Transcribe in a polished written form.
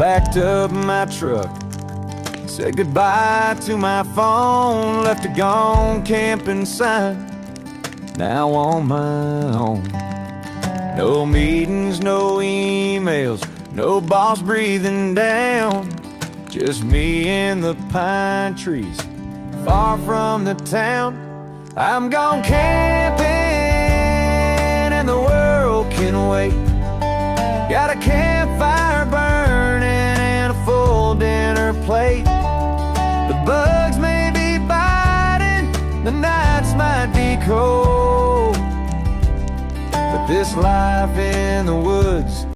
packed up my truck, said goodbye to my phone, left a gone camping sign, now on my own. No meetings, no emails, no boss breathing down, just me and the pine trees, far from the town. I'm gone camping and the world can wait. Got a campfire burning and a full dinner plate. The bugs may be biting, the nights might be cold, but this life in the woods